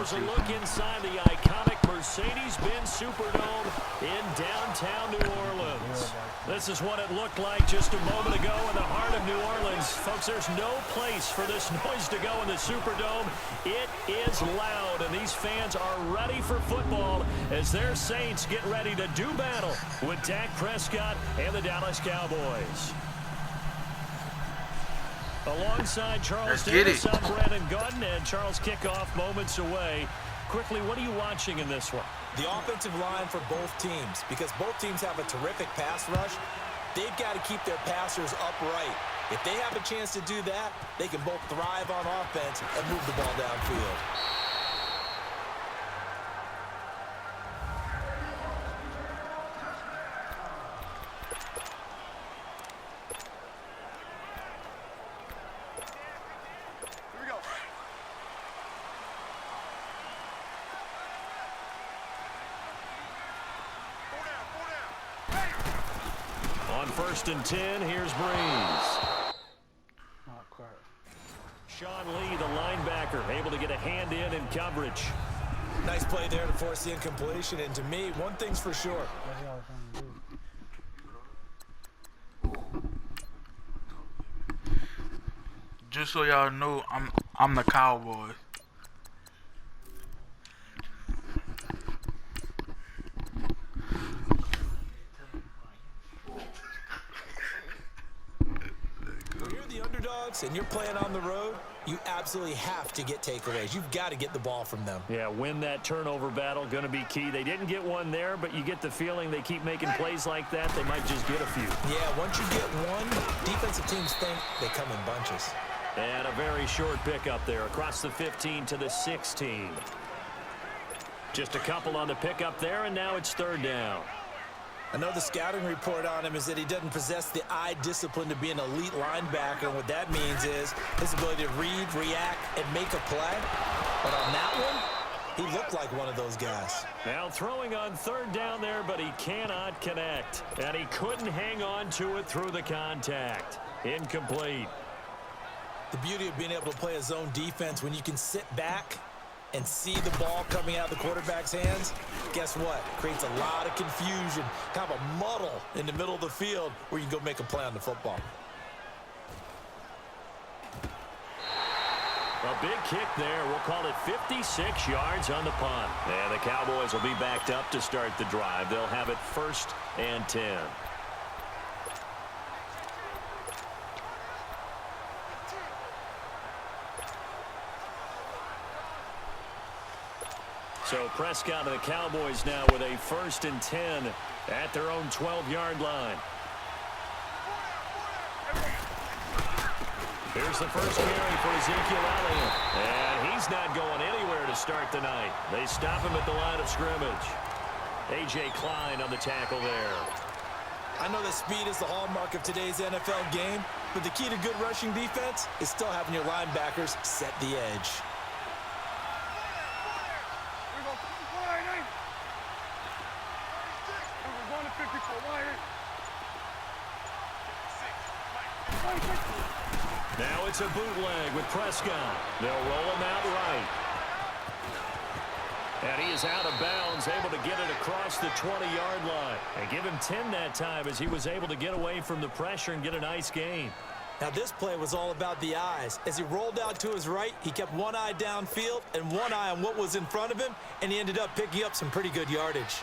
Here's a look inside the iconic Mercedes-Benz Superdome in downtown New Orleans. This is what it looked like just a moment ago in the heart of New Orleans. Folks, there's no place for this noise to go in the Superdome. It is loud, and these fans are ready for football as their Saints get ready to do battle with Dak Prescott and the Dallas Cowboys. Alongside Charles Davis, I'm Brandon Gaudin, and Charles kickoff moments away. Quickly, what are you watching in this one? The offensive line for both teams, because both teams have a terrific pass rush. They've got to keep their passers upright. If they have a chance to do that, they can both thrive on offense and move the ball downfield. First and 10, here's Breeze. Sean Lee, the linebacker, able to get a hand in coverage. Nice play there to force the incompletion, and to me, one thing's for sure. Just so y'all know, I'm the Cowboys. And you're playing on the road, you absolutely have to get takeaways. You've got to get the ball from them. Yeah, win that turnover battle, going to be key. They didn't get one there, but you get the feeling they keep making plays like that, they might just get a few. Yeah, once you get one, defensive teams think they come in bunches. And a very short pickup there across the 15 to the 16. Just a couple on the pickup there, and now it's third down. I know the scouting report on him is that he doesn't possess the eye discipline to be an elite linebacker. And what that means is his ability to read, react, and make a play. But on that one, he looked like one of those guys. Now throwing on third down there, but he cannot connect. And he couldn't hang on to it through the contact. Incomplete. The beauty of being able to play a zone defense when you can sit back and see the ball coming out of the quarterback's hands, guess what? Creates a lot of confusion, kind of a muddle in the middle of the field where you can go make a play on the football. A big kick there. We'll call it 56 yards on the punt. And the Cowboys will be backed up to start the drive. They'll have it first and 10. So Prescott and the Cowboys now with a first and 10 at their own 12-yard line. Here's the first carry for Ezekiel Elliott. And he's not going anywhere to start the night. They stop him at the line of scrimmage. A.J. Klein on the tackle there. I know that speed is the hallmark of today's NFL game, but the key to good rushing defense is still having your linebackers set the edge. Now it's a bootleg with Prescott. They'll roll him out right. And he is out of bounds, able to get it across the 20-yard line. And give him 10 that time as he was able to get away from the pressure and get a nice gain. Now this play was all about the eyes. As he rolled out to his right, he kept one eye downfield and one eye on what was in front of him, and he ended up picking up some pretty good yardage.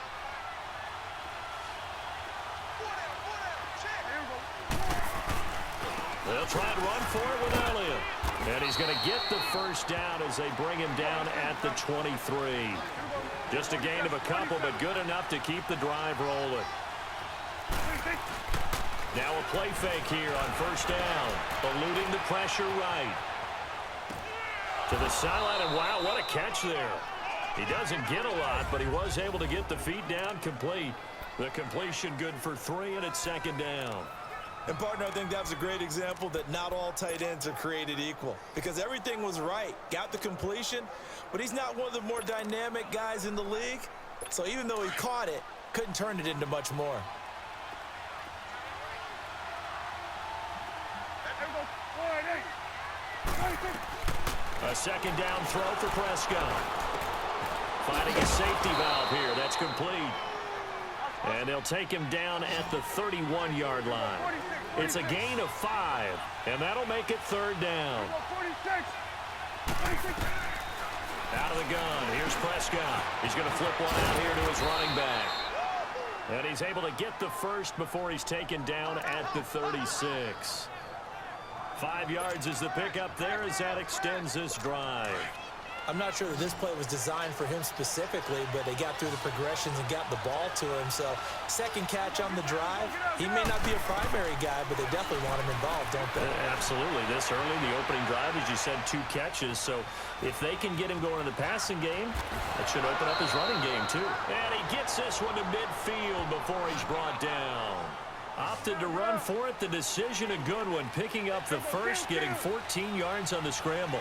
They'll try and run for it with Elliott. And he's going to get the first down as they bring him down at the 23. Just a gain of a couple, but good enough to keep the drive rolling. Now a play fake here on first down. Eluding the pressure right. To the sideline, and wow, what a catch there. He doesn't get a lot, but he was able to get the feet down complete. The completion good for 3, and it's second down. And, partner, I think that was a great example that not all tight ends are created equal. Because everything was right. Got the completion, but he's not one of the more dynamic guys in the league. So even though he caught it, couldn't turn it into much more. A second down throw for Prescott. Finding a safety valve here. That's complete. And they'll take him down at the 31-yard line. It's a gain of 5, and that'll make it third down. Out of the gun. Here's Prescott. He's going to flip one out here to his running back. And he's able to get the first before he's taken down at the 36. 5 yards is the pickup there as that extends this drive. I'm not sure that this play was designed for him specifically, but they got through the progressions and got the ball to him. So second catch on the drive. He may not be a primary guy, but they definitely want him involved, don't they? Absolutely. This early, the opening drive, as you said, 2 catches. So if they can get him going in the passing game, that should open up his running game too. And he gets this one to midfield before he's brought down. Opted to run for it. The decision a good one, picking up the first, getting 14 yards on the scramble.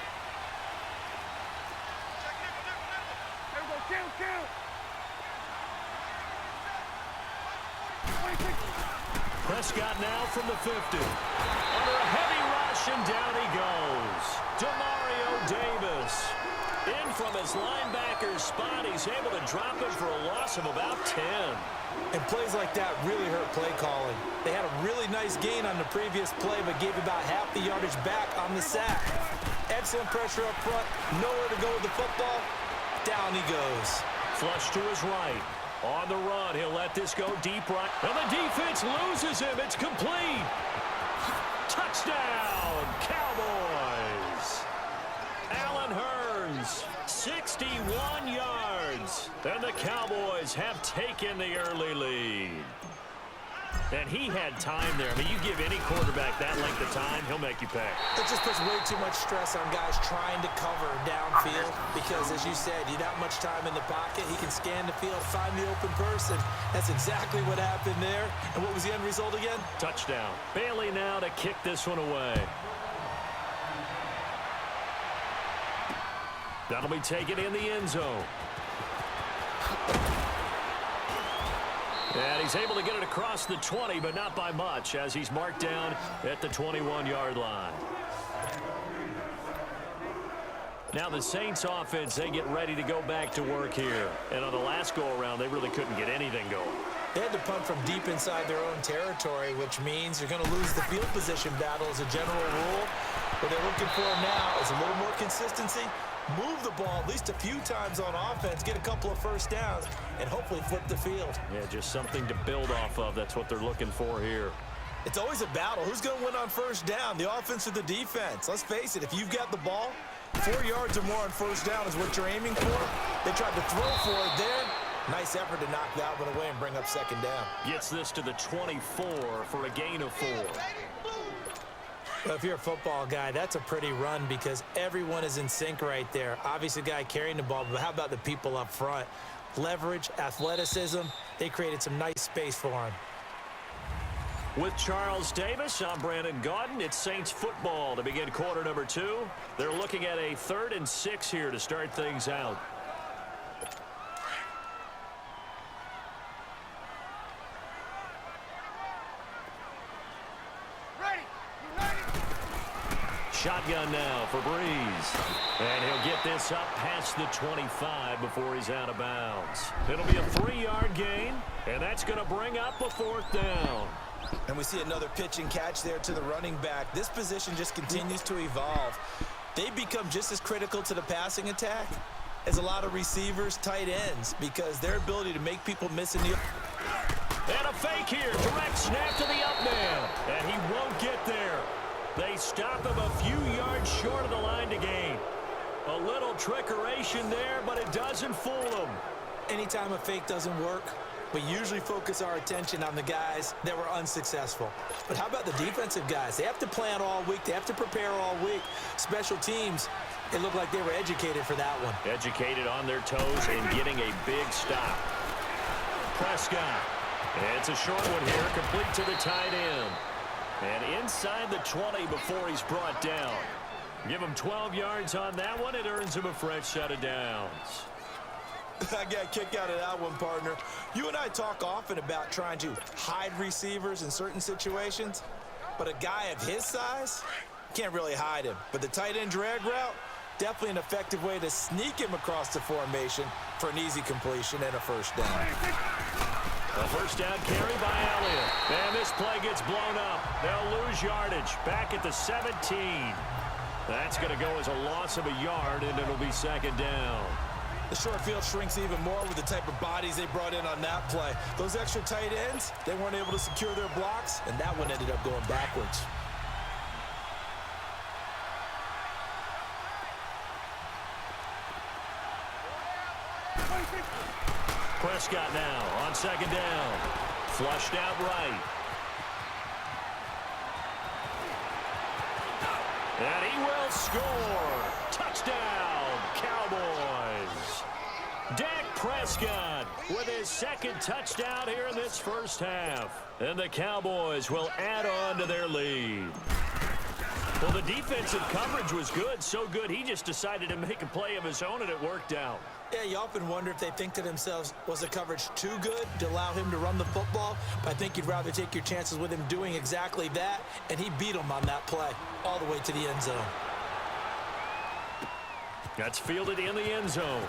Prescott now from the 50. Under a heavy rush, and down he goes. Demario Davis. In from his linebacker's spot. He's able to drop him for a loss of about 10. And plays like that really hurt play calling. They had a really nice gain on the previous play, but gave about half the yardage back on the sack. Excellent pressure up front. Nowhere to go with the football. Down he goes. Flush to his right. On the run, he'll let this go deep right. And the defense loses him. It's complete. Touchdown, Cowboys. Allen Hurns, 61 yards. And the Cowboys have taken the early lead. And he had time there. I mean, you give any quarterback that length of time, he'll make you pay. It just puts way too much stress on guys trying to cover downfield because, as you said, you don't have much time in the pocket. He can scan the field, find the open person. That's exactly what happened there. And what was the end result again? Touchdown. Bailey now to kick this one away. That'll be taken in the end zone. And he's able to get it across the 20, but not by much, as he's marked down at the 21-yard line. Now the Saints offense, they get ready to go back to work here. And on the last go-around, they really couldn't get anything going. They had to punt from deep inside their own territory, which means you're going to lose the field position battle as a general rule. What they're looking for now is a little more consistency. Move the ball at least a few times on offense, get a couple of first downs, and hopefully flip the field. Yeah, just something to build off of. That's what they're looking for here. It's always a battle. Who's going to win on first down, the offense or the defense? Let's face it, if you've got the ball, 4 yards or more on first down is what you're aiming for. They tried to throw for it there. Nice effort to knock that one away and bring up second down. Gets this to the 24 for a gain of 4. Well, if you're a football guy, that's a pretty run because everyone is in sync right there. Obviously, the guy carrying the ball, but how about the people up front? Leverage, athleticism, they created some nice space for him. With Charles Davis, I'm Brandon Gaudin. It's Saints football to begin quarter number 2. They're looking at a 3rd and 6 here to start things out. Shotgun now for Breeze. And he'll get this up past the 25 before he's out of bounds. It'll be a 3-yard gain, and that's going to bring up a 4th down. And we see another pitch and catch there to the running back. This position just continues to evolve. They become just as critical to the passing attack as a lot of receivers, tight ends, because their ability to make people miss in the... And a fake here. Direct snap to the up man. And he won't get there. They stop him a few yards short of the line to gain. A little trickeration there, but it doesn't fool them. Anytime a fake doesn't work, we usually focus our attention on the guys that were unsuccessful. But how about the defensive guys? They have to plan all week. They have to prepare all week. Special teams, it looked like they were educated for that one. Educated on their toes and getting a big stop. Prescott. It's a short one here, complete to the tight end. And inside the 20 before he's brought down. Give him 12 yards on that one. It earns him a fresh set of downs. I got a kick out of that one, partner. You and I talk often about trying to hide receivers in certain situations, but a guy of his size can't really hide him. But the tight end drag route, Definitely an effective way to sneak him across the formation for an easy completion and a first down. A first down carry by Elliott. And this play gets blown up. They'll lose yardage back at the 17. That's going to go as a loss of a yard, and it'll be second down. The short field shrinks even more with the type of bodies they brought in on that play. Those extra tight ends, they weren't able to secure their blocks, and that one ended up going backwards. Prescott now on second down. Flushed out right. And he will score. Touchdown, Cowboys. Dak Prescott with his second touchdown here in this first half. And the Cowboys will add on to their lead. Well, the defensive coverage was good, so good he just decided to make a play of his own, and it worked out. Yeah, you often wonder if they think to themselves, was the coverage too good to allow him to run the football? But I think you'd rather take your chances with him doing exactly that, and he beat him on that play all the way to the end zone. That's fielded in the end zone.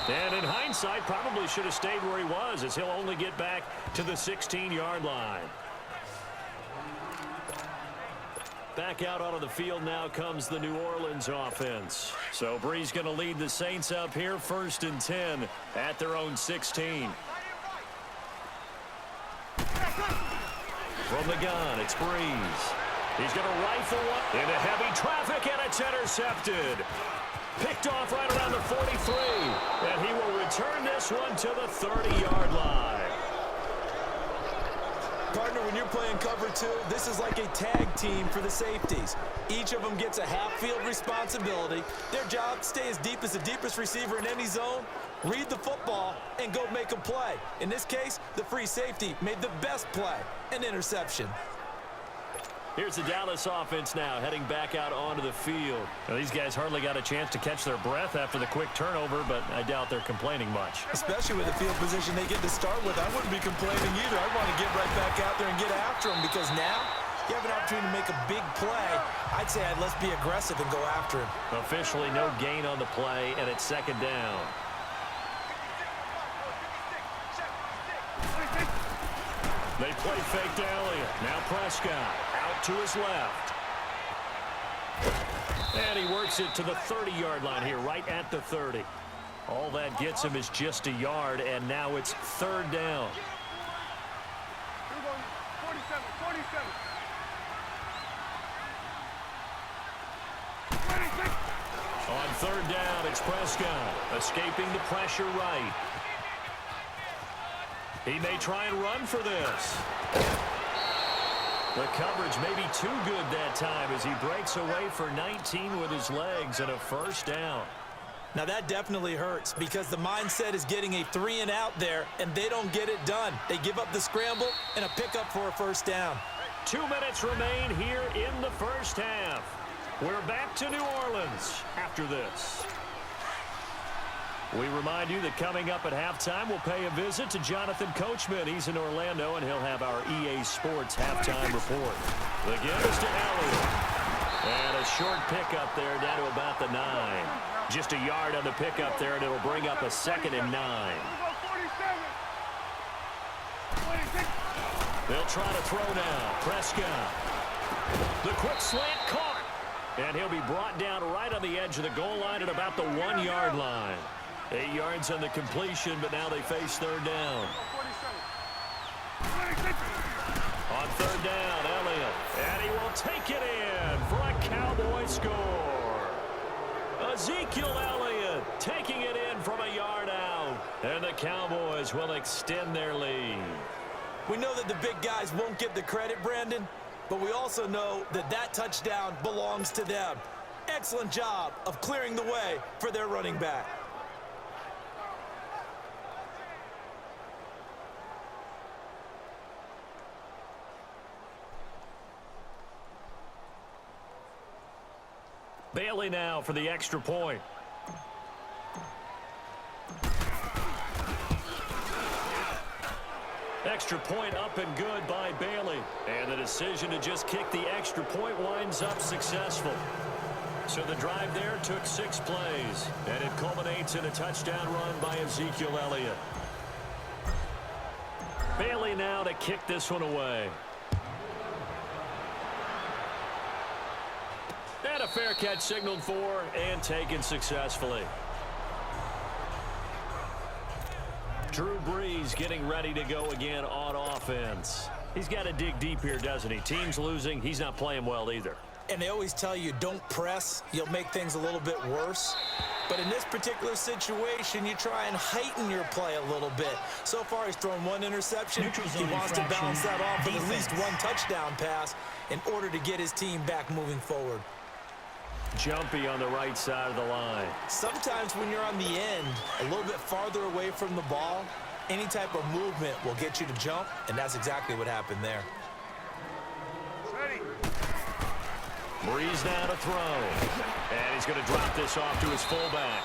And in hindsight, probably should have stayed where he was, as he'll only get back to the 16-yard line. Back out onto the field now comes the New Orleans offense. So Bree's going to lead the Saints up here, 1st and 10 at their own 16. From the gun, it's Breeze. He's going to rifle one into heavy traffic, and it's intercepted. Picked off right around the 43, and he will return this one to the 30-yard line. Partner, when you're playing cover two, this is like a tag team for the safeties. Each of them gets a half-field responsibility. Their job, stay as deep as the deepest receiver in any zone, read the football, and go make a play. In this case, the free safety made the best play, an interception. Here's the Dallas offense now heading back out onto the field. Now, these guys hardly got a chance to catch their breath after the quick turnover, but I doubt they're complaining much. Especially with the field position they get to start with. I wouldn't be complaining either. I want to get right back out there and get after them, because now you have an opportunity to make a big play. I'd say let's be aggressive and go after him. Officially no gain on the play, and it's second down. They play fake to Elliott. Now Prescott out to his left. And he works it to the 30-yard line here, right at the 30. All that gets him is just a yard, and now it's third down. 47, 47. On third down, it's Prescott escaping the pressure right. He may try and run for this. The coverage may be too good that time as he breaks away for 19 with his legs and a first down. Now that definitely hurts, because the mindset is getting a 3-and-out there, and they don't get it done. They give up the scramble and a pickup for a first down. 2 minutes remain here in the first half. We're back to New Orleans after this. We remind you that coming up at halftime, we'll pay a visit to Jonathan Coachman. He's in Orlando, and he'll have our EA Sports halftime report. The give is to Elliott. And a short pickup there down to about the 9. Just a yard on the pickup there, and it'll bring up a 2nd and 9. They'll try to throw now. Prescott. The quick slant caught. And he'll be brought down right on the edge of the goal line at about the 1-yard line. 8 yards on the completion, but now they face third down. On third down, Elliott. And he will take it in for a Cowboy score. Ezekiel Elliott taking it in from a yard out. And the Cowboys will extend their lead. We know that the big guys won't get the credit, Brandon, but we also know that that touchdown belongs to them. Excellent job of clearing the way for their running back. Bailey now for the extra point. Extra point up and good by Bailey. And the decision to just kick the extra point winds up successful. So the drive there took 6 plays, and it culminates in a touchdown run by Ezekiel Elliott. Bailey now to kick this one away. And a fair catch signaled for and taken successfully. Drew Brees getting ready to go again on offense. He's got to dig deep here, doesn't he? Team's losing. He's not playing well either. And they always tell you, don't press. You'll make things a little bit worse. But in this particular situation, you try and heighten your play a little bit. So far, he's thrown 1 interception. He wants to balance that off with at least 1 touchdown pass in order to get his team back moving forward. Jumpy on the right side of the line. Sometimes when you're on the end, a little bit farther away from the ball, any type of movement will get you to jump, and that's exactly what happened there. Ready. Brees now to throw. And he's going to drop this off to his fullback.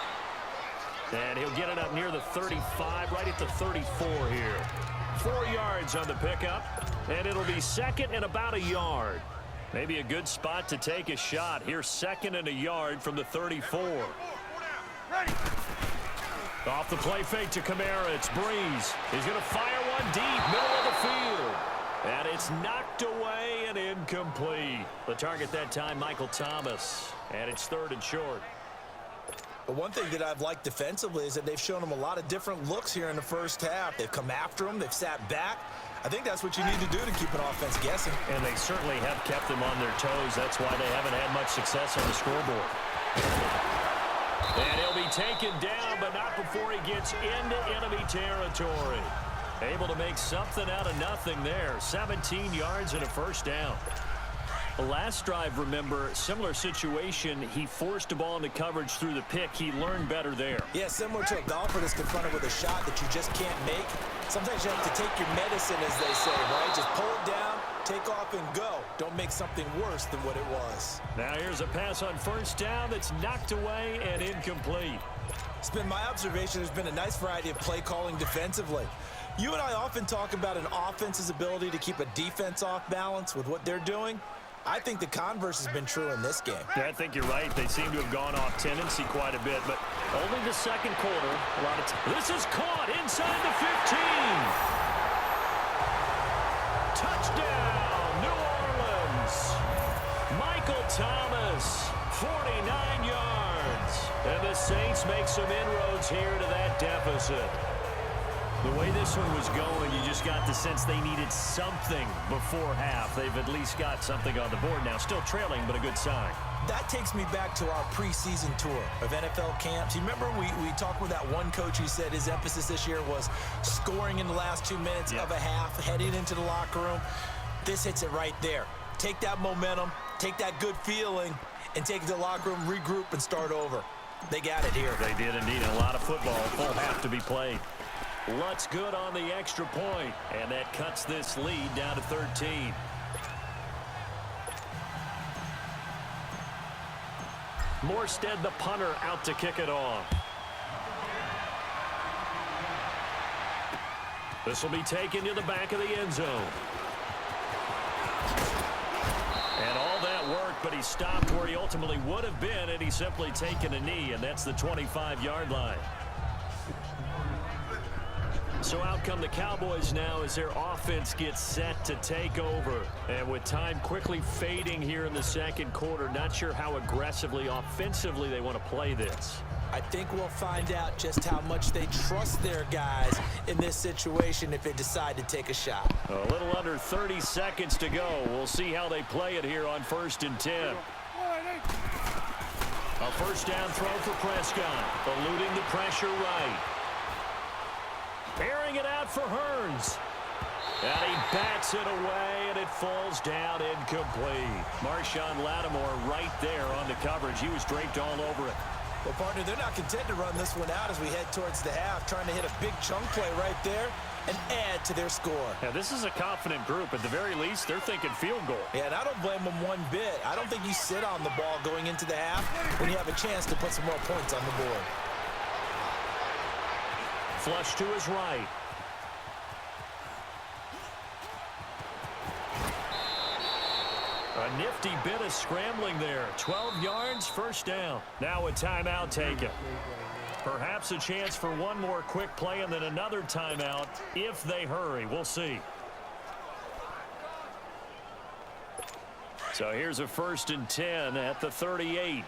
And he'll get it up near the 35, right at the 34 here. 4 yards on the pickup, and it'll be second and about a yard. Maybe a good spot to take a shot. Here's second and a yard from the 34. Ready. Off the play fake to Kamara. It's Brees. He's going to fire one deep, middle of the field. And it's knocked away and incomplete. The target that time, Michael Thomas. And it's 3rd and short. But one thing that I've liked defensively is that they've shown him a lot of different looks here in the first half. They've come after him. They've sat back. I think that's what you need to do to keep an offense guessing. And they certainly have kept them on their toes. That's why they haven't had much success on the scoreboard. And he'll be taken down, but not before he gets into enemy territory. Able to make something out of nothing there. 17 yards and a first down. The last drive, remember, similar situation. He forced a ball into coverage through the pick. He learned better there. Yeah, similar to a golfer that's confronted with a shot that you just can't make. Sometimes you have to take your medicine, as they say, right? Just pull it down, take off, and go. Don't make something worse than what it was. Now here's a pass on first down that's knocked away and incomplete. It's been my observation there's been a nice variety of play calling defensively. You and I often talk about an offense's ability to keep a defense off balance with what they're doing. I think the converse has been true in this game. Yeah, I think you're right. They seem to have gone off tendency quite a bit, but only the second quarter. A lot of this is caught inside the 15. Touchdown, New Orleans. Michael Thomas, 49 yards. And the Saints make some inroads here to that deficit. The way this one was going, you just got the sense they needed something before half. They've at least got something on the board now. Still trailing, but a good sign. That takes me back to our preseason tour of NFL camps. You remember we talked with that one coach who said his emphasis this year was scoring in the last 2 minutes of a half, heading into the locker room. This hits it right there. Take that momentum, take that good feeling, and take it to the locker room, regroup, and start over. They got it here. They did indeed. A lot of football, full half to be played. Lutz good on the extra point, and that cuts this lead down to 13. Morstead, the punter, out to kick it off. This will be taken to the back of the end zone. And all that work, but he stopped where he ultimately would have been, and he's simply taken a knee, and that's the 25-yard line. So out come the Cowboys now as their offense gets set to take over. And with time quickly fading here in the second quarter, not sure how aggressively, offensively they want to play this. I think we'll find out just how much they trust their guys in this situation if they decide to take a shot. A little under 30 seconds to go. We'll see how they play it here on 1st and 10. A first down throw for Prescott, eluding the pressure right. Bearing it out for Hearns. And he bats it away, and it falls down incomplete. Marshawn Lattimore right there on the coverage. He was draped all over it. Well, partner, they're not content to run this one out as we head towards the half, trying to hit a big chunk play right there and add to their score. Now, this is a confident group. At the very least, they're thinking field goal. Yeah, and I don't blame them one bit. I don't think you sit on the ball going into the half when you have a chance to put some more points on the board. Flush to his right. A nifty bit of scrambling there. 12 yards, first down. Now a timeout taken. Perhaps a chance for one more quick play and then another timeout if they hurry. We'll see. So here's a 1st and 10 at the 38.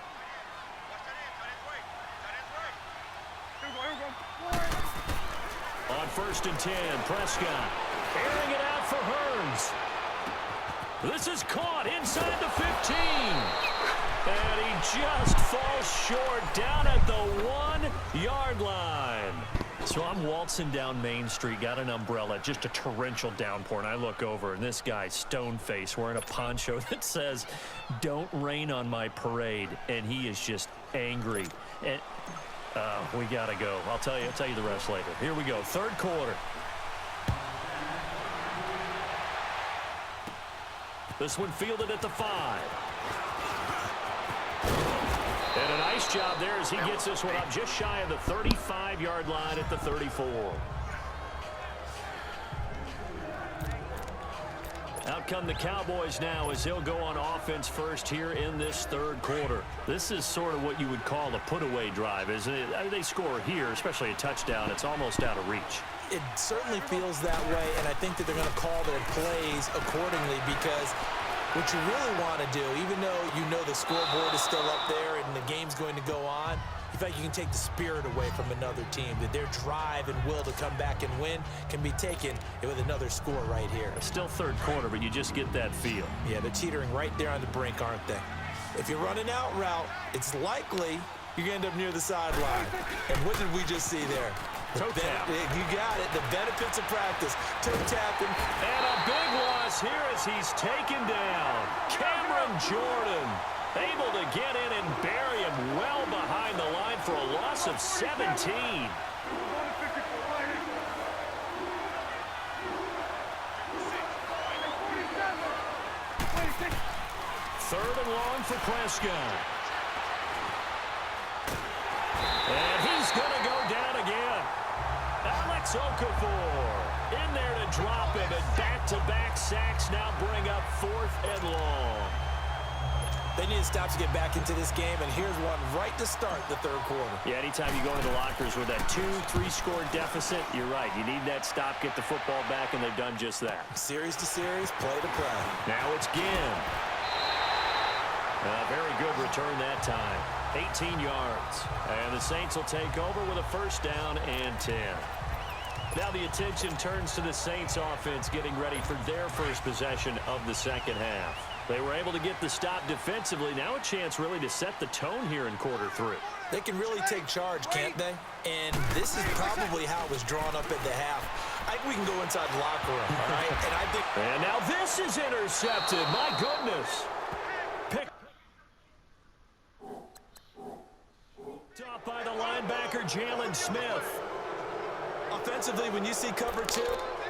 On 1st and 10, Prescott airing it out for Hearns. This is caught inside the 15. And he just falls short down at the 1-yard line. So I'm waltzing down Main Street, got an umbrella, just a torrential downpour, and I look over, and this guy's stone-faced wearing a poncho that says, "Don't rain on my parade," and he is just angry. And we got to go. I'll tell you the rest later. Here we go, 3rd quarter. This one fielded at the 5. And a nice job there as he gets this one up just shy of the 35-yard line at the 34. Out come the Cowboys now as he'll go on offense first here in this 3rd quarter. This is sort of what you would call a put-away drive, isn't it? I mean, they score here, especially a touchdown. It's almost out of reach. It certainly feels that way, and I think that they're going to call their plays accordingly because what you really want to do, even though you know the scoreboard is still up there and the game's going to go on, in fact, you can take the spirit away from another team, that their drive and will to come back and win can be taken with another score right here. It's still 3rd quarter, but you just get that feel. Yeah, they're teetering right there on the brink, aren't they? If you're running out route, it's likely you're going to end up near the sideline. And what did we just see there? Toe tap. You got it. The benefits of practice. Toe tapping. And a big loss here as he's taken down. Cameron Jordan able to get in and bury him well behind the line for a loss of 17. 3rd and long for Prescott. And he's going to go down again. Alex Okafor in there to drop him, and back-to-back sacks now bring up 4th and long. They need to stop to get back into this game, and here's one right to start the 3rd quarter. Yeah, anytime you go into the lockers with that 2-3 score deficit, you're right. You need that stop, get the football back, and they've done just that. Series to series, play to play. Now it's Ginn. A very good return that time. 18 yards. And the Saints will take over with a 1st down and 10. Now the attention turns to the Saints offense getting ready for their first possession of the 2nd half. They were able to get the stop defensively. Now a chance really to set the tone here in quarter 3. They can really take charge, can't they? And this is probably how it was drawn up at the half. I think we can go inside the locker room, all right? And now this is intercepted. My goodness. Up by the linebacker, Jalen Smith. Offensively, when you see cover 2,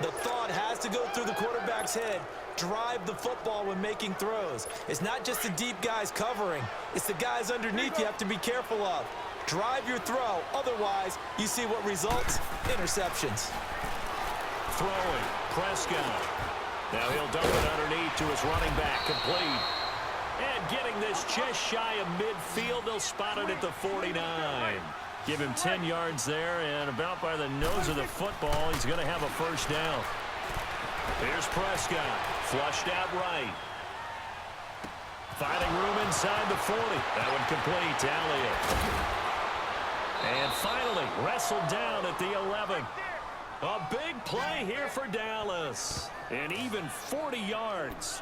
the thought has to go through the quarterback's head. Drive the football when making throws. It's not just the deep guys covering. It's the guys underneath you have to be careful of. Drive your throw. Otherwise, you see what results? Interceptions. Throwing. Prescott. Now he'll dump it underneath to his running back. Complete. And getting this just shy of midfield, they'll spot it at the 49. Give him 10 yards there, and about by the nose of the football, he's going to have a 1st down. Here's Prescott, flushed out right. Finding room inside the 40. That one complete to Elliott. And finally, wrestled down at the 11. A big play here for Dallas. And even 40 yards.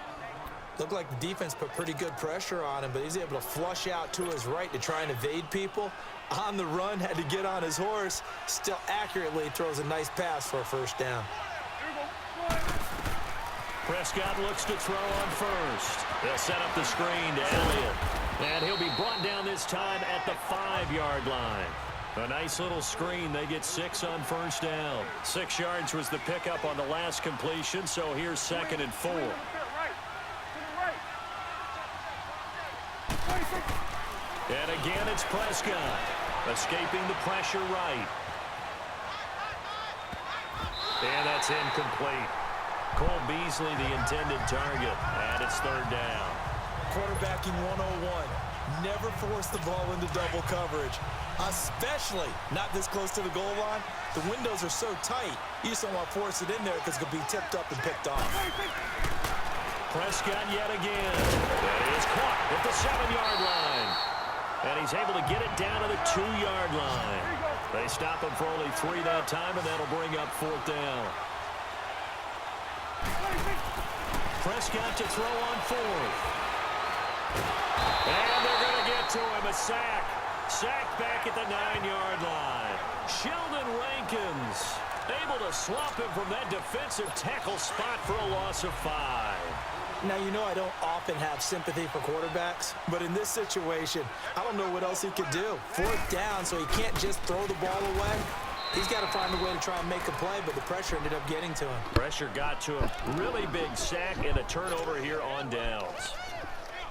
Looked like the defense put pretty good pressure on him, but he's able to flush out to his right to try and evade people. On the run, had to get on his horse. Still accurately throws a nice pass for a 1st down. Prescott looks to throw on 1st. They'll set up the screen to Elliott. And he'll be brought down this time at the 5-yard line. A nice little screen. They get 6 on 1st down. 6 yards was the pickup on the last completion, so here's 2nd and 4. And again, it's Prescott. Escaping the pressure right. And that's incomplete. Cole Beasley, the intended target, and it's 3rd down. quarterbacking 101. Never force the ball into double coverage, especially not this close to the goal line. The windows are so tight, you just don't want to force it in there because it could be tipped up and picked off. Prescott yet again. That is caught at the 7-yard line. And he's able to get it down to the 2-yard line. They stop him for only 3 that time, and that'll bring up 4th down. Prescott to throw on 4th. And they're going to get to him. A sack. Sack back at the 9-yard line. Sheldon Rankins able to slump him from that defensive tackle spot for a loss of 5. Now, you know I don't often have sympathy for quarterbacks, but in this situation, I don't know what else he could do. 4th down, so he can't just throw the ball away. He's got to find a way to try and make a play, but the pressure ended up getting to him. Pressure got to him. Really big sack and a turnover here on downs.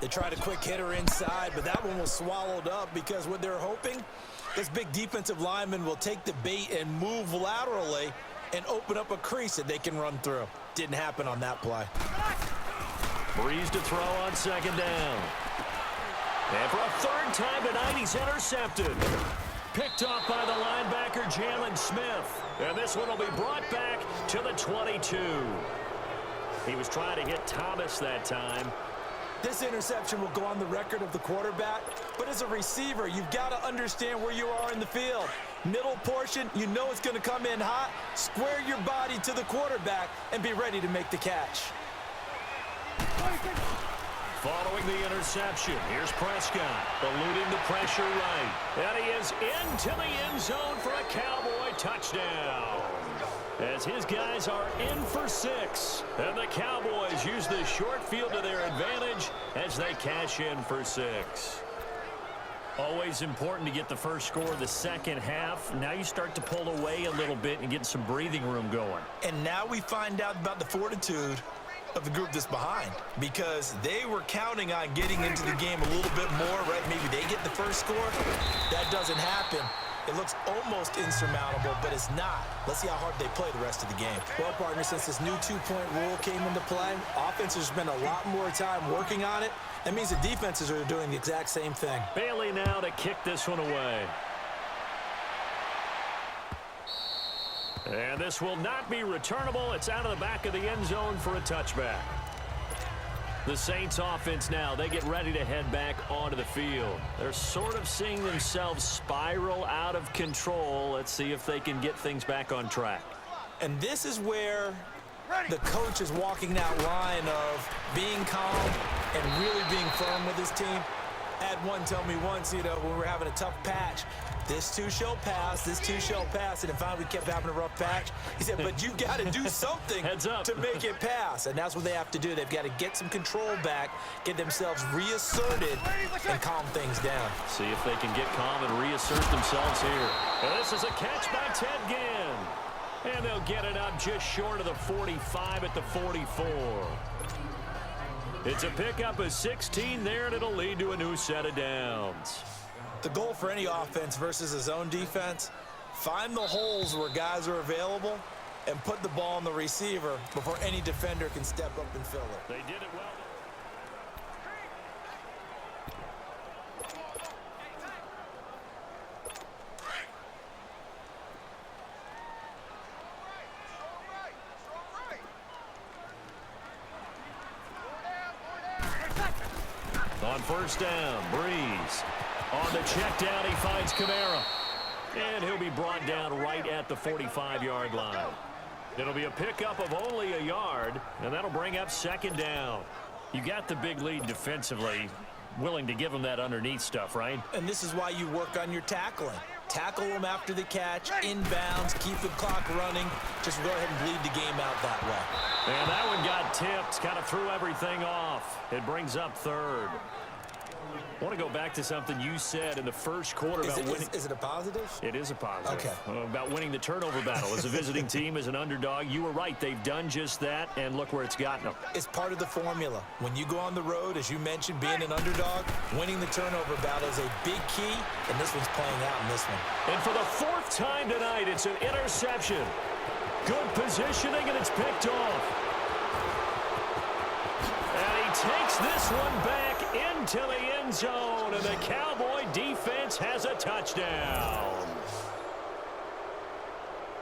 They tried a quick hitter inside, but that one was swallowed up because what they're hoping, this big defensive lineman will take the bait and move laterally and open up a crease that they can run through. Didn't happen on that play. Breeze to throw on 2nd down. And for a 3rd time tonight, he's intercepted. Picked off by the linebacker, Jalen Smith. And this one will be brought back to the 22. He was trying to hit Thomas that time. This interception will go on the record of the quarterback, but as a receiver, you've got to understand where you are in the field. Middle portion, you know it's going to come in hot. Square your body to the quarterback and be ready to make the catch. Following the interception, here's Prescott, eluding the pressure right. And he is into the end zone for a Cowboy touchdown. As his guys are in for 6. And the Cowboys use the short field to their advantage as they cash in for 6. Always important to get the first score of the second half. Now you start to pull away a little bit and get some breathing room going. And now we find out about the fortitude of the group that's behind, because they were counting on getting into the game a little bit more, right? Maybe they get the first score. That doesn't happen. It looks almost insurmountable, but it's not. Let's see how hard they play the rest of the game. Well, partner, since this new 2-point rule came into play, offenses spend a lot more time working on it. That means the defenses are doing the exact same thing. Bailey now to kick this one away. And this will not be returnable. It's out of the back of the end zone for a touchback. The Saints offense now, they get ready to head back onto the field. They're sort of seeing themselves spiral out of control. Let's see if they can get things back on track. And this is where the coach is walking that line of being calm and really being firm with his team. I had one tell me once, when we were having a tough patch, this too shall pass, this too shall pass, and then finally we kept having a rough patch. He said, but you've got to do something to make it pass, and that's what they have to do. They've got to get some control back, get themselves reasserted, and calm things down. See if they can get calm and reassert themselves here. And this is a catch by Ted Ginn, and they'll get it up just short of the 45 at the 44. It's a pickup of 16 there, and it'll lead to a new set of downs. The goal for any offense versus a zone defense, find the holes where guys are available and put the ball on the receiver before any defender can step up and fill it. They did it well. On 1st down, Breeze. On the check down, he finds Kamara. And he'll be brought down right at the 45-yard line. It'll be a pickup of only a yard, and that'll bring up 2nd down. You got the big lead defensively, willing to give them that underneath stuff, right? And this is why you work on your tackling. Tackle them after the catch, inbounds, keep the clock running. Just go ahead and bleed the game out that way. And that one got tipped, kind of threw everything off. It brings up 3rd. I want to go back to something you said in the first quarter about winning. Is it a positive? It is a positive. Okay. About winning the turnover battle as a visiting team, as an underdog. You were right. They've done just that, and look where it's gotten them. It's part of the formula. When you go on the road, as you mentioned, being an underdog, winning the turnover battle is a big key, and this one's playing out in this one. And for the 4th time tonight, it's an interception. Good positioning, and it's picked off. And he takes this one back into the end zone, and the Cowboy defense has a touchdown.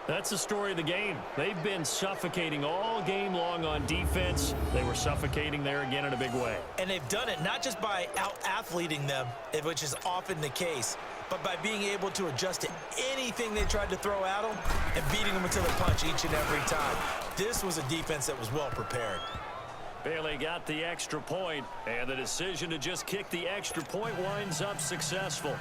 That's the story of the game. They've been suffocating all game long on defense. They were suffocating there again in a big way. And they've done it not just by out-athleting them, which is often the case, but by being able to adjust to anything they tried to throw at them and beating them until the punch each and every time. This was a defense that was well prepared. Bailey got the extra point, and the decision to just kick the extra point winds up successful.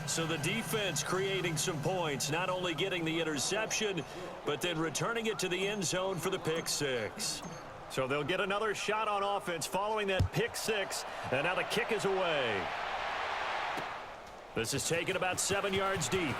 So the defense creating some points, not only getting the interception, but then returning it to the end zone for the pick six. So they'll get another shot on offense following that pick six, and now the kick is away. This is taken about 7 yards deep.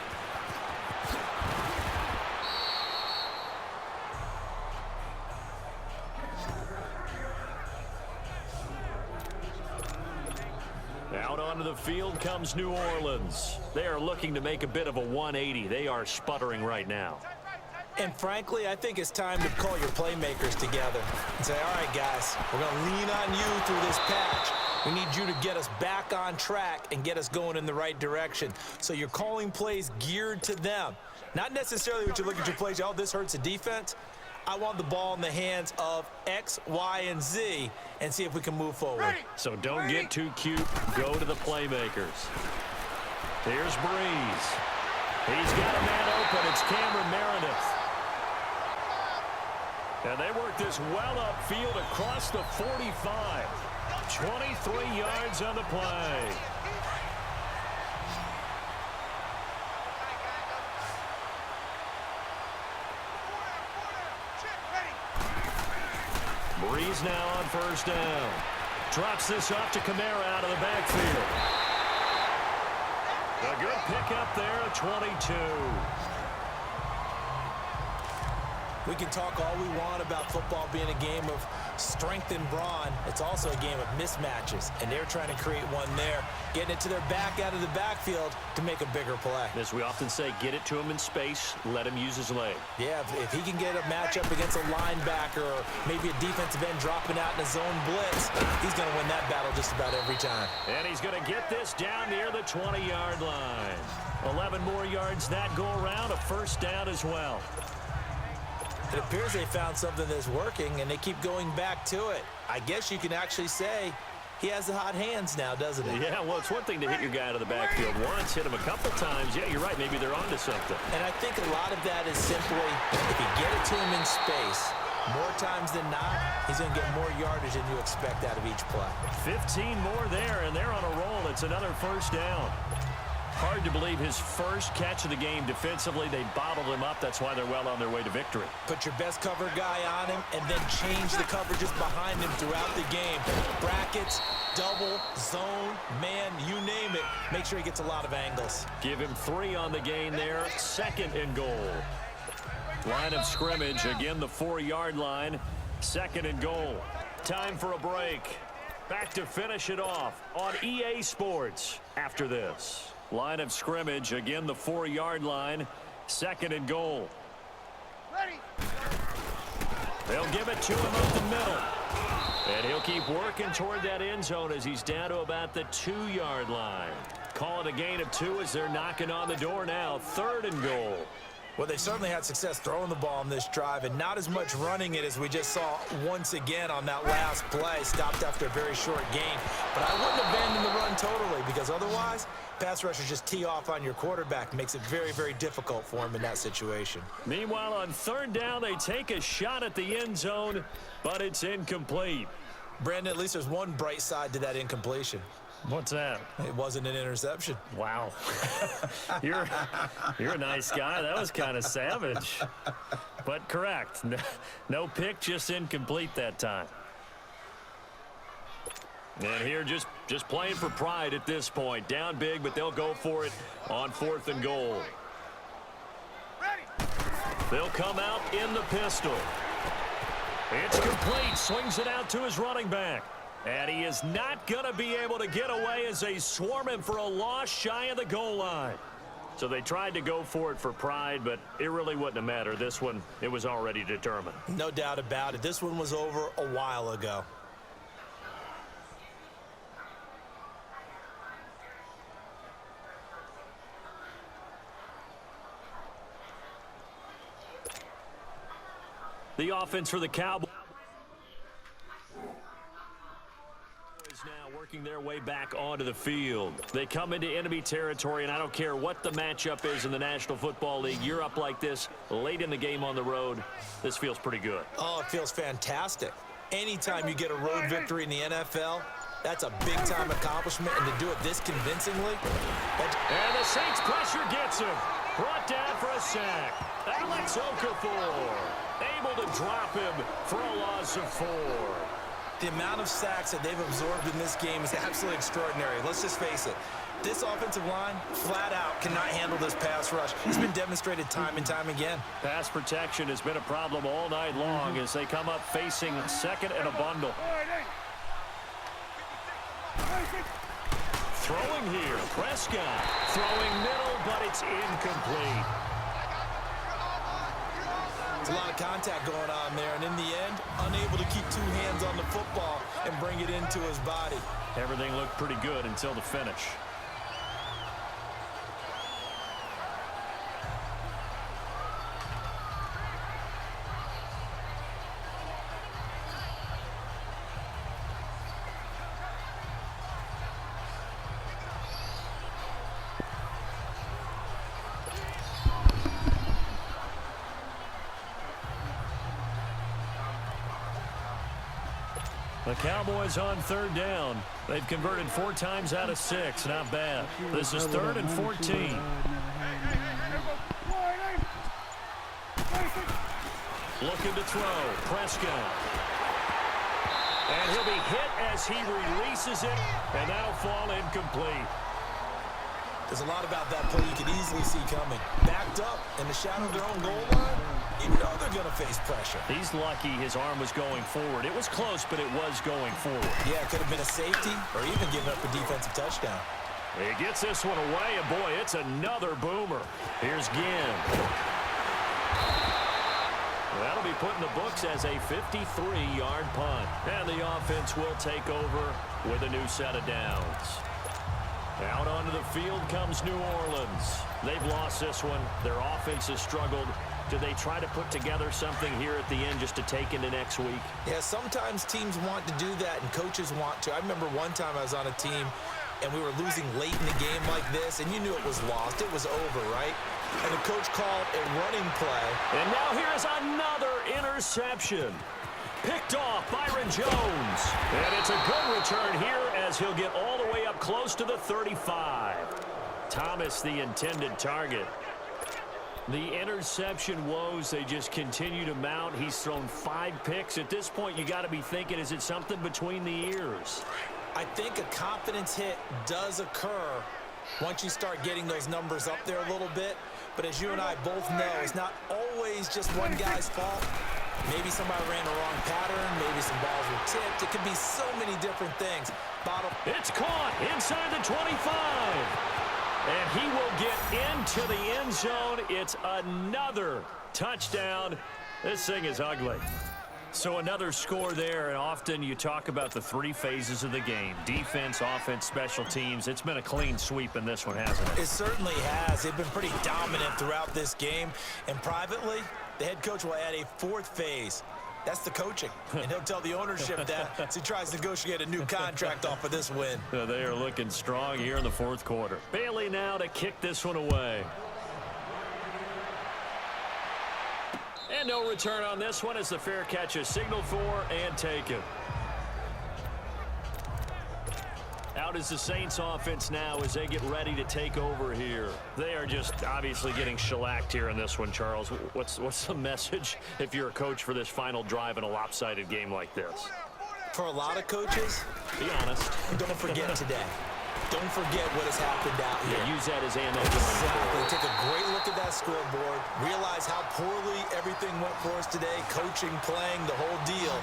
Out onto the field comes New Orleans. They are looking to make a bit of a 180. They are sputtering right now. And frankly, I think it's time to call your playmakers together and say, all right, guys, we're going to lean on you through this patch. We need you to get us back on track and get us going in the right direction. So you're calling plays geared to them. Not necessarily what you look at your plays, oh, this hurts the defense. I want the ball in the hands of X, Y, and Z and see if we can move forward. So don't get too cute. Go to the playmakers. Here's Breeze. He's got a man open. It's Cameron Meredith. And they work this well upfield across the 45. 23 yards on the play. Breeze now on first down. Drops this off to Kamara out of the backfield. A good pickup there at 22. We can talk all we want about football being a game of strength and brawn. It's also a game of mismatches, and they're trying to create one there, getting it to their back out of the backfield to make a bigger play. As we often say, get it to him in space, let him use his leg. Yeah, if he can get a matchup against a linebacker or maybe a defensive end dropping out in a zone blitz, he's going to win that battle just about every time. And he's going to get this down near the 20-yard line. 11 more yards that go around, a first down as well. It appears they found something that's working, and they keep going back to it. I guess you can actually say he has the hot hands now, doesn't he? Yeah, well, it's one thing to hit your guy out of the backfield once, hit him a couple times. Yeah, you're right. Maybe they're onto something. And I think a lot of that is simply if you get it to him in space, more times than not, he's going to get more yardage than you expect out of each play. 15 more there, and they're on a roll. It's another first down. Hard to believe his first catch of the game defensively. They bottled him up. That's why they're well on their way to victory. Put your best cover guy on him and then change the coverages behind him throughout the game. Brackets, double, zone, man, you name it. Make sure he gets a lot of angles. Give him 3 on the gain there. Second and goal. Line of scrimmage. Again, the 4-yard line. Second and goal. Time for a break. Back to finish it off on EA Sports after this. Line of scrimmage, again, the 4-yard line. Second and goal. Ready. They'll give it to him up the middle. And he'll keep working toward that end zone as he's down to about the 2-yard line. Call it a gain of 2 as they're knocking on the door now. Third and goal. Well, they certainly had success throwing the ball on this drive and not as much running it as we just saw once again on that last play. Stopped after a very short gain. But I wouldn't abandon the run totally because otherwise, pass rushers just tee off on your quarterback. Makes it very, very difficult for him in that situation. Meanwhile, on third down, they take a shot at the end zone, but it's incomplete. Brandon, at least there's one bright side to that incompletion. What's that? It wasn't an interception. Wow. You're a nice guy. That was kind of savage. But correct. No pick, just incomplete that time. And here just playing for pride at this point. Down big, but they'll go for it on 4th and goal. Ready. They'll come out in the pistol. It's complete. Swings it out to his running back. And he is not going to be able to get away as they swarm him for a loss shy of the goal line. So they tried to go for it for pride, but it really wouldn't have mattered. This one, it was already determined. No doubt about it. This one was over a while ago. The offense for the Cowboys now working their way back onto the field. They come into enemy territory, and I don't care what the matchup is in the National Football League. You're up like this late in the game on the road. This feels pretty good. Oh, it feels fantastic. Anytime you get a road victory in the NFL, that's a big-time accomplishment, and to do it this convincingly. And the Saints pressure gets him. Brought down for a sack. Alex Okafor able to drop him for a loss of 4. The amount of sacks that they've absorbed in this game is absolutely extraordinary. Let's just face it. This offensive line, flat out, cannot handle this pass rush. It's been demonstrated time and time again. Pass protection has been a problem all night long as they come up facing second and a bundle. Throwing here, Prescott. Throwing middle, but it's incomplete. There's a lot of contact going on there, and in the end, unable to keep 2 hands on the football and bring it into his body. Everything looked pretty good until the finish. The Cowboys on 3rd down. They've converted 4 times out of 6. Not bad. This is 3rd and 14. Looking to throw. Prescott. And he'll be hit as he releases it. And that'll fall incomplete. There's a lot about that play you could easily see coming. Backed up in the shadow of their own goal line, you know they're going to face pressure. He's lucky his arm was going forward. It was close, but it was going forward. Yeah, it could have been a safety or even giving up a defensive touchdown. He gets this one away, and boy, it's another boomer. Here's Ginn. That'll be put in the books as a 53-yard punt. And the offense will take over with a new set of downs. Out onto the field comes New Orleans. They've lost this one. Their offense has struggled. Do they try to put together something here at the end just to take into next week? Yeah, sometimes teams want to do that and coaches want to. I remember one time I was on a team and we were losing late in the game like this, and you knew it was lost. It was over, right? And the coach called a running play. And now here is another interception. Picked off Byron Jones. And it's a good return here as he'll get all the way up close to the 35. Thomas, the intended target. The interception woes, they just continue to mount. He's thrown 5 picks. At this point, you got to be thinking, is it something between the ears? I think a confidence hit does occur once you start getting those numbers up there a little bit. But as you and I both know, it's not always just one guy's fault. Maybe somebody ran the wrong pattern. Maybe some balls were tipped. It could be so many different things. It's caught inside the 25. And he will get into the end zone. It's another touchdown. This thing is ugly. So another score there, and often you talk about the 3 phases of the game. Defense, offense, special teams. It's been a clean sweep in this one, hasn't it? It certainly has. They've been pretty dominant throughout this game. And privately, the head coach will add a 4th phase. That's the coaching. And he'll tell the ownership that as he tries to negotiate a new contract off of this win. They are looking strong here in the 4th quarter. Bailey now to kick this one away. And no return on this one as the fair catch is signaled for and taken. Out is the Saints offense now as they get ready to take over here. They are just obviously getting shellacked here in this one, Charles. What's the message if you're a coach for this final drive in a lopsided game like this? For a lot of coaches, be honest. Don't forget today. Don't forget what has happened out here. Yeah, use that as ammunition. Exactly. Take a great look at that scoreboard. Realize how poorly everything went for us today. Coaching, playing, the whole deal.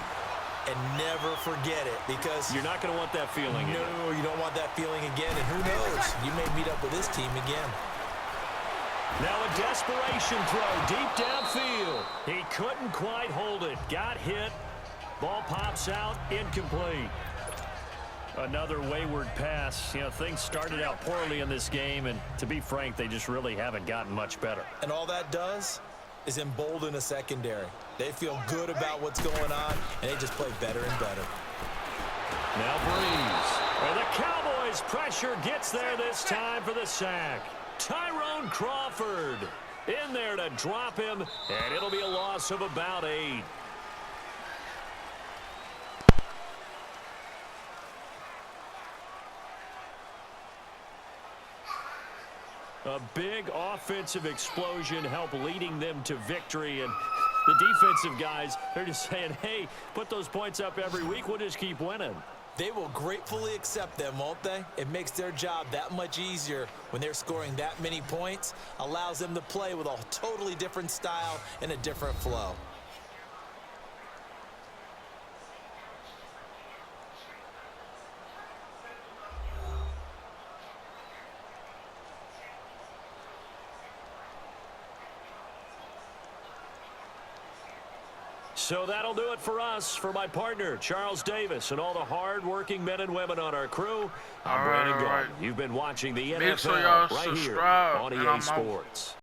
And never forget it, because you're not going to want that feeling again. No, you don't want that feeling again. And who knows? You may meet up with this team again. Now a desperation throw deep downfield. He couldn't quite hold it. Got hit. Ball pops out. Incomplete. Another wayward pass. You know, things started out poorly in this game, and to be frank, they just really haven't gotten much better. And all that does, is embolden a secondary. They feel good about what's going on, and they just play better and better. Now Breeze. And the Cowboys pressure gets there this time for the sack. Tyrone Crawford in there to drop him, and it'll be a loss of about 8. A big offensive explosion helped leading them to victory, and the defensive guys, they're just saying, hey, put those points up every week, we'll just keep winning. They will gratefully accept them, won't they? It makes their job that much easier when they're scoring that many points, allows them to play with a totally different style and a different flow. So that'll do it for us. For my partner, Charles Davis, and all the hard-working men and women on our crew, I'm Brandon Gordon. You've been watching the Make sure NFL y'all right here subscribe, on and EA I'm out. Sports.